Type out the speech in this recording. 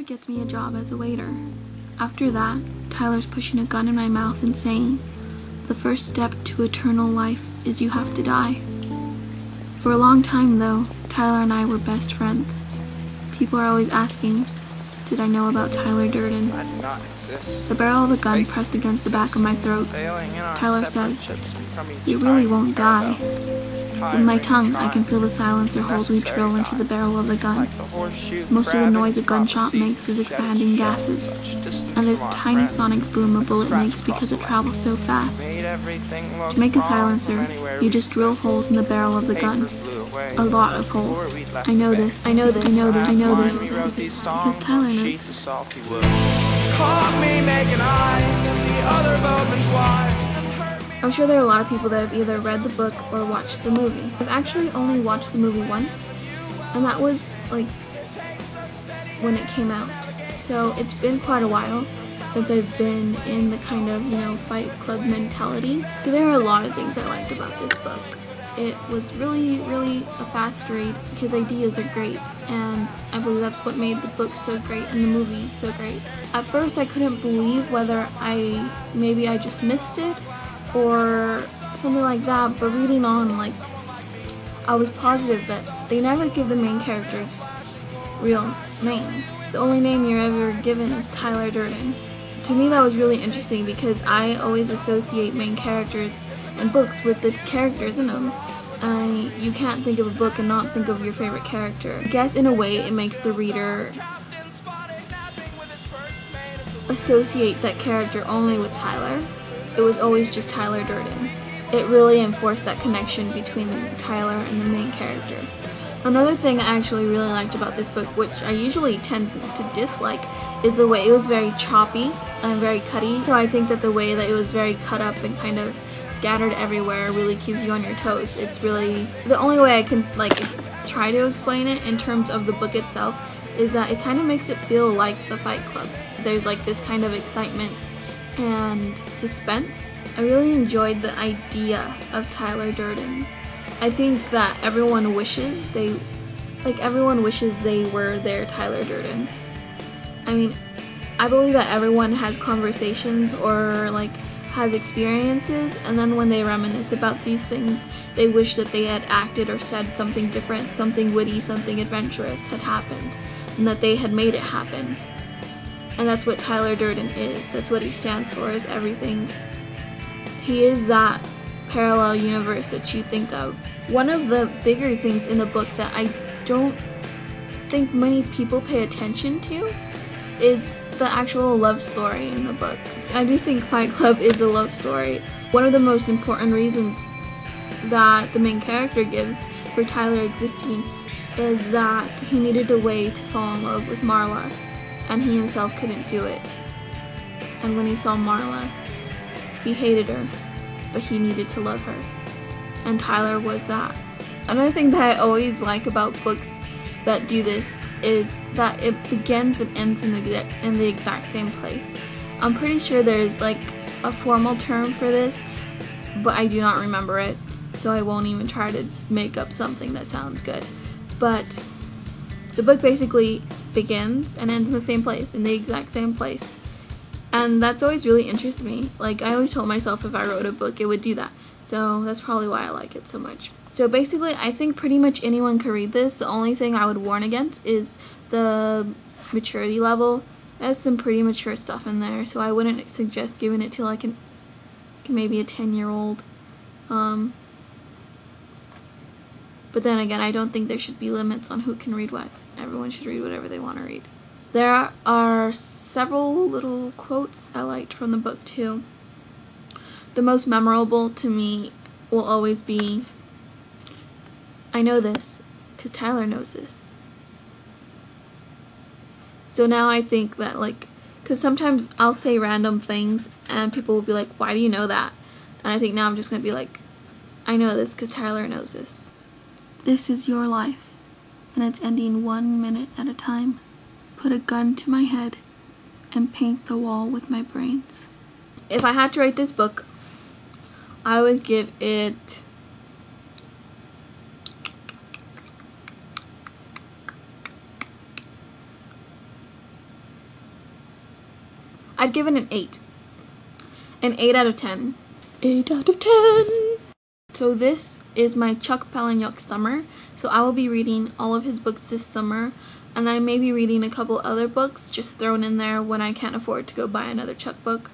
Tyler gets me a job as a waiter. After that, Tyler's pushing a gun in my mouth and saying, "The first step to eternal life is you have to die." For a long time though, Tyler and I were best friends. People are always asking, did I know about Tyler Durden? I do not exist. The barrel of the gun pressed against the back of my throat. Tyler says, "You really won't die." With my tongue, I can feel the silencer holes we drill into the barrel of the gun. Most of the noise a gunshot makes is expanding gases, and there's a tiny sonic boom a bullet makes because it travels so fast. To make a silencer, you just drill holes in the barrel of the gun. A lot of holes. I know this. I know this. I know this. I know this. Because Tyler knows this. I'm sure there are a lot of people that have either read the book or watched the movie. I've actually only watched the movie once, and that was like when it came out. So it's been quite a while since I've been in the kind of, Fight Club mentality. So there are a lot of things I liked about this book. It was really, really a fast read because ideas are great, and I believe that's what made the book so great and the movie so great. At first I couldn't believe whether maybe I just missed it or something like that, but reading on, I was positive that they never give the main character's real name. The only name you're ever given is Tyler Durden. To me that was really interesting because I always associate main characters and books with the characters in them. You can't think of a book and not think of your favorite character. I guess in a way it makes the reader associate that character only with Tyler. It was always just Tyler Durden. It really enforced that connection between Tyler and the main character. Another thing I actually really liked about this book, which I usually tend to dislike, is the way it was very choppy and very cutty. So I think that the way that it was very cut up and kind of scattered everywhere really keeps you on your toes. It's really, the only way I can try to explain it in terms of the book itself is that it kind of makes it feel like the Fight Club. There's this kind of excitement and suspense. I really enjoyed the idea of Tyler Durden. I think that everyone wishes they were their Tyler Durden. I mean, I believe that everyone has conversations or has experiences, and then when they reminisce about these things, they wish that they had acted or said something different, something witty, something adventurous had happened, and that they had made it happen. And that's what Tyler Durden is. That's what he stands for, is everything. He is that parallel universe that you think of. One of the bigger things in the book that I don't think many people pay attention to is the actual love story in the book. I do think Fight Club is a love story. One of the most important reasons that the main character gives for Tyler existing is that he needed a way to fall in love with Marla, and he himself couldn't do it. And when he saw Marla, he hated her, but he needed to love her. And Tyler was that. Another thing that I always like about books that do this is that it begins and ends in the exact same place. I'm pretty sure there's a formal term for this, but I do not remember it, so I won't even try to make up something that sounds good. But the book basically begins and ends in the same place, in the exact same place. And that's always really interested me. I always told myself if I wrote a book, it would do that. So that's probably why I like it so much. So basically, I think pretty much anyone could read this. The only thing I would warn against is the maturity level. There's some pretty mature stuff in there, so I wouldn't suggest giving it to maybe a 10-year-old. But then again, I don't think there should be limits on who can read what. Everyone should read whatever they want to read. There are several little quotes I liked from the book too. The most memorable to me will always be, "I know this, because Tyler knows this." So now I think that because sometimes I'll say random things and people will be like, "Why do you know that?" And I think now I'm just going to be like, "I know this because Tyler knows this." This is your life, and it's ending 1 minute at a time. Put a gun to my head and paint the wall with my brains. If I had to write this book, I would give it I'd give it an 8. An 8 out of 10. 8 out of 10! So this is my Chuck Palahniuk summer. So I will be reading all of his books this summer, and I may be reading a couple other books just thrown in there when I can't afford to go buy another Chuck book.